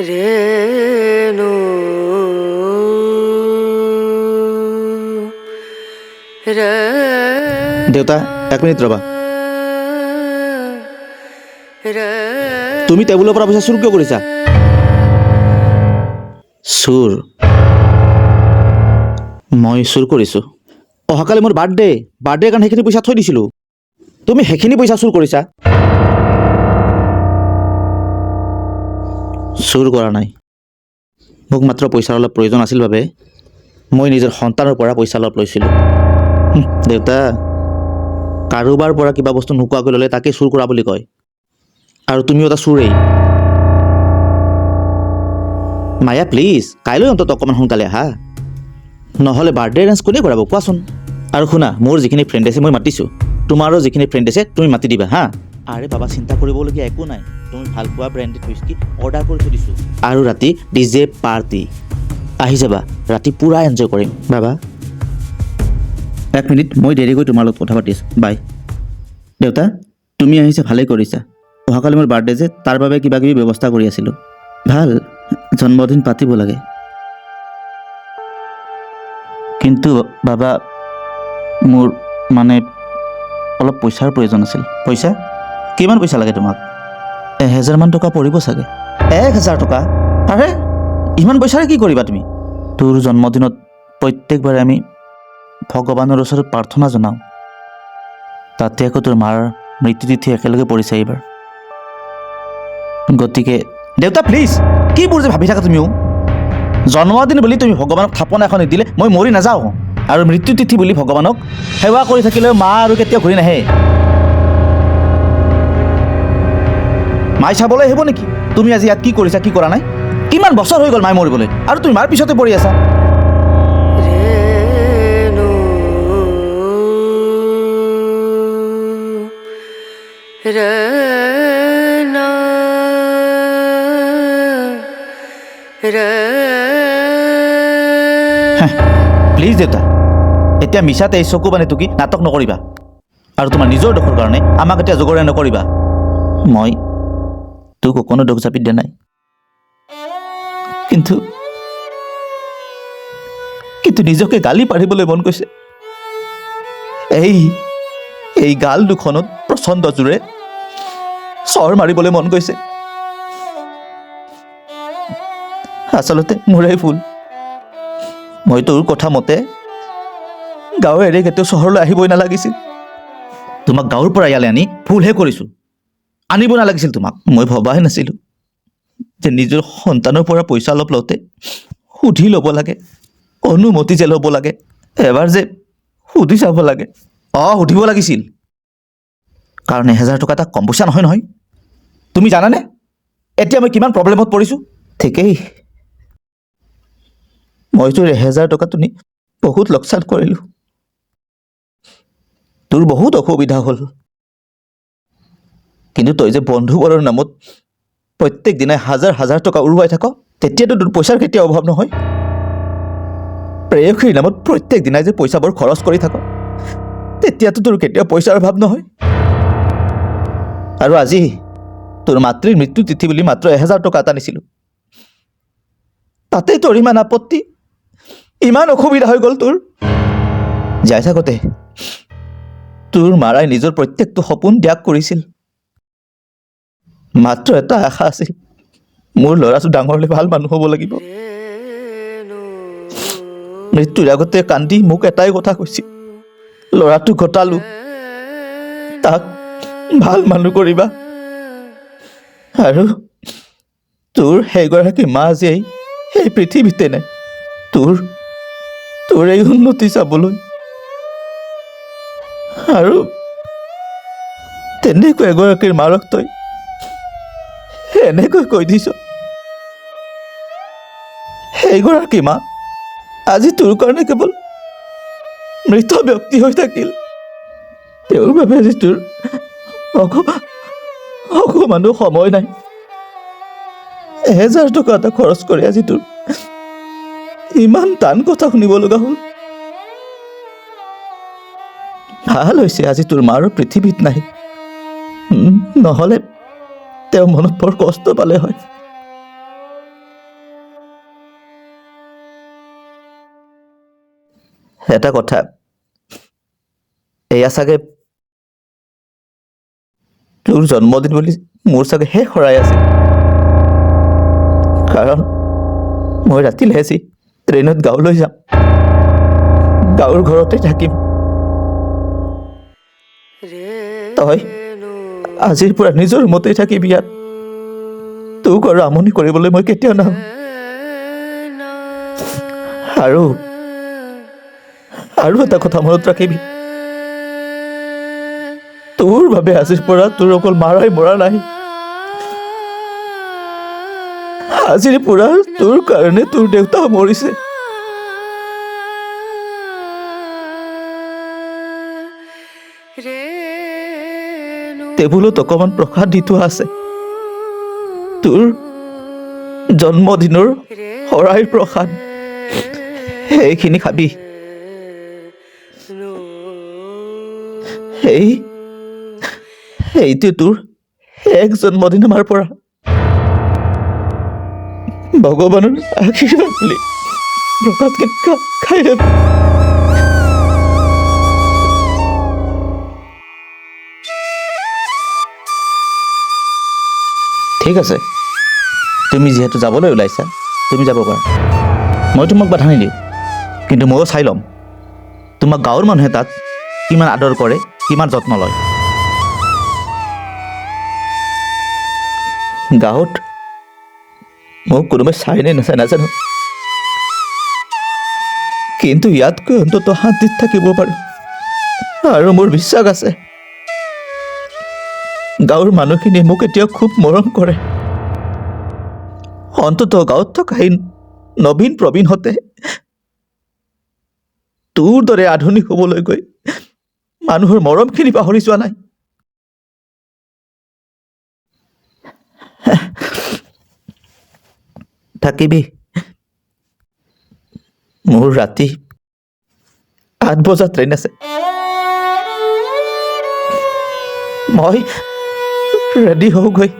ৰেণু দেউতা 1 মিনিট ৰবা। তুমি টেবুলৰ পৰা পইচা চুৰ কিয় কৰিছা? চুৰ? মই চুৰ কৰিছোঁ? অহাকালি মোৰ বাৰ্থডে কাৰণে সেইখিনি পইচা থৈ দিছিলোঁ। তুমি সেইখিনি পইচা চুৰ কৰিছা? চুৰ কৰা নাই। মোক মাত্ৰ পইচাৰ অলপ প্ৰয়োজন আছিল বাবে মই নিজৰ সন্তানৰ পৰা পইচা অলপ লৈছিলোঁ। দেউতা, কাৰোবাৰ পৰা কিবা বস্তু নোকোৱাকৈ ল'লে তাকে চুৰ কৰা বুলি কয়। আৰু তুমিও এটা চুৰেই। মায়া প্লিজ, কাইলৈ অন্তত অকণমান সোনকালে আহা, নহ'লে বাৰ্থডে এৰেঞ্জ কোনে কৰাব কোৱাচোন? আৰু শুনা, মোৰ যিখিনি ফ্ৰেণ্ড আছে মই মাতিছোঁ, তোমাৰো যিখিনি ফ্ৰেণ্ড আছে তুমি মাতি দিবা হা। আৰে বাবা, চিন্তা কৰিবলগীয়া একো নাই। তুমি ভাল পোৱা ব্ৰেণ্ডেড হুইস্কি অৰ্ডাৰ কৰি থৈ দিছোঁ। আৰু ৰাতি ডিজে পাৰ্টি। আহি যাবা, ৰাতি পূৰা এনজয় কৰিম। বাবা 1 মিনিট, মই দেৰিকৈ তোমাৰ লগত কথা পাতি আছোঁ। বাই। দেউতা, তুমি আহিছা ভালেই কৰিছা। অহাকালি মোৰ বাৰ্থডে যে, তাৰ বাবে কিবা কিবি ব্যৱস্থা কৰি আছিলোঁ। ভাল, জন্মদিন পাতিব লাগে। কিন্তু বাবা, মোৰ মানে অলপ পইচাৰ প্ৰয়োজন আছিল। পইচা? কিমান পইচা লাগে তোমাক? 1000 মান টকা পৰিব চাগে। 1000 টকা? আৰে ইমান পইচাৰে কি কৰিবা তুমি? তোৰ জন্মদিনত প্ৰত্যেকবাৰে আমি ভগৱানৰ ওচৰত প্ৰাৰ্থনা জনাওঁ। তাতে আকৌ তোৰ মাৰ মৃত্যুতিথি একেলগে পৰিছে এইবাৰ। গতিকে দেউতা প্লিজ, কিবোৰ যে ভাবি থাকা তুমিও। জন্মদিন বুলি তুমি ভগৱানক থাপন এখন নিদিলে মই মৰি নাযাওঁ। আৰু মৃত্যুতিথি বুলি ভগৱানক সেৱা কৰি থাকিলেও মা আৰু কেতিয়াও ঘূৰি নাহে। মাই চাবলৈ আহিব নেকি তুমি আজি ইয়াত কি কৰিছা কি কৰা নাই? কিমান বছৰ হৈ গ'ল মাই মৰিবলৈ, আৰু তুমি মাৰ পিছতে পৰি আছা। ৰেণু ৰেণা প্লিজ দেউতা, এতিয়া মিছাতে এই চকু পানী টুকি নাটক নকৰিবা। আৰু তোমাৰ নিজৰ দোষৰ কাৰণে আমাক এতিয়া জগৰীয়া নকৰিবা। মই তোক অকণো দোষ জাপি দিয়া নাই, কিন্তু নিজকে গালি পাৰিবলৈ মন গৈছে। এই গাল দুখনত প্ৰচণ্ড জোৰে চৰ মাৰিবলৈ মন গৈছে। আচলতে মোৰেই ভুল। মই তোৰ কথা মতে গাঁও এৰি কেতিয়াও চহৰলৈ আহিবই নালাগিছিল। তোমাক গাঁৱৰ পৰা ইয়ালৈ আনি ভুলহে কৰিছোঁ। আনিব নালাগিছিল তোমাক। মই ভবাই নাছিলোঁ যে নিজৰ সন্তানৰ পৰা পইচা অলপ লওঁতে সুধি ল'ব লাগে, অনুমতি যে ল'ব লাগে। এবাৰ যে সুধি চাব লাগে। সুধিব লাগিছিল, কাৰণ 1000 টকা এটা কম পইচা নহয়। তুমি জানানে এতিয়া মই কিমান প্ৰব্লেমত পৰিছোঁ? ঠিকেই, মই তোৰ 1000 টকাটো নি বহুত লোকচান কৰিলোঁ। তোৰ বহুত অসুবিধা হ'ল, কিন্তু তই যে বন্ধুবোৰৰ নামত প্ৰত্যেক দিনাই হাজাৰ টকা উৰুৱাই থাক, তেতিয়াতো তোৰ পইচাৰ কেতিয়াও অভাৱ নহয়। প্ৰেয়সীৰ নামত প্ৰত্যেক দিনাই যে পইচাবোৰ খৰচ কৰি থাক, তেতিয়াতো তোৰ কেতিয়াও পইচাৰ অভাৱ নহয়। আৰু আজি তোৰ মাতৃৰ মৃত্যু তিথি বুলি মাত্ৰ 1000 টকা এটা নিছিলোঁ, তাতেই তোৰ ইমান আপত্তি, ইমান অসুবিধা হৈ গ'ল তোৰ। যাই থাকোঁতে তোৰ মাৰাই নিজৰ প্ৰত্যেকটো সপোন ত্যাগ কৰিছিল। মাত্ৰ এটা আশা আছিল, মোৰ ল'ৰাটো ডাঙৰ হ'লে ভাল মানুহ হ'ব লাগিব। মৃত্যুৰ আগতে কান্দি মোক এটাই কথা কৈছিল, ল'ৰাটো ঘটালো, তাক ভাল মানুহ কৰিবা। আৰু তোৰ সেইগৰাকী মা আজি এই পৃথিৱীতে নাই। তোৰ এই উন্নতি চাবলৈ। আৰু তেনেকৈ এগৰাকীৰ মাৰক তই এনেকৈ কৈ দিছ। সেইগৰাকী মা আজি তোৰ কাৰণে কেৱল মৃত ব্যক্তি হৈ থাকিল। তেওঁৰ বাবে আজি তোৰ অকমানো সময় নাই। 1000 টকা এটা খৰচ কৰি আজি তোৰ ইমান টান কথা শুনিব লগা হ'ল। ভাল হৈছে আজি তোৰ মাৰো পৃথিৱীত নাই, নহ'লে তেওঁ মনত বৰ কষ্ট পালে হয়। এটা কথা, এয়া চাগে তোৰ জন্মদিন বুলি মোৰ চাগে শেষ হৰাই আছিল, কাৰণ মই ৰাতিলৈ আজি ট্ৰেইনত গাঁৱলৈ যাম, গাঁৱৰ ঘৰতে থাকিম। তই আজিৰ পৰা নিজৰ ৰুমতেই থাকিবি ইয়াত, তোক আৰু আমনি কৰিবলৈ মই কেতিয়াও নাহোঁ। আৰু এটা কথা মনত ৰাখিবি, তোৰ বাবে আজিৰ পৰা তোৰ অকল মাৰাই মৰা নাই, আজিৰ পৰা তোৰ কাৰণে তোৰ দেউতাও মৰিছে। টেবুলত অকণমান প্ৰসাদ দি থোৱা আছে, তোৰ জন্মদিনৰ শৰাইৰ প্ৰসাদ, সেইখিনি খাবি। এইটো তোৰ শেষ জন্মদিন আমাৰ পৰা, ভগৱানৰ আশীৰ্বাদ বুলি প্ৰসাদখিনি খাই যাবি। ঠিক আছে, তুমি যিহেতু যাবলৈ ওলাইছা, তুমি যাব পাৰা, মই তোমাক বাধা নিদিওঁ, কিন্তু ময়ো চাই ল'ম তোমাক গাঁৱৰ মানুহে তাত কিমান আদৰ কৰে, কিমান যত্ন লয়। গাঁৱত মোক কোনোবাই চাইনে নাচাই নাজানো, কিন্তু ইয়াতকৈ অন্তত শান্তিত থাকিব পাৰোঁ, আৰু মোৰ বিশ্বাস আছে গাঁৱৰ মানুহখিনিয়ে মোক এতিয়াও খুব মৰম কৰে। অন্তত গাঁৱত থকা এই নবীন প্ৰবীণহঁতে তোৰ দৰে আধুনিক হ'বলৈ গৈ মানুহৰ মৰমখিনি পাহৰি যোৱা নাই। থাকিবি, মোৰ ৰাতি 8 বজাত ট্ৰেইন আছে, মই ৰেডি হওঁগৈ।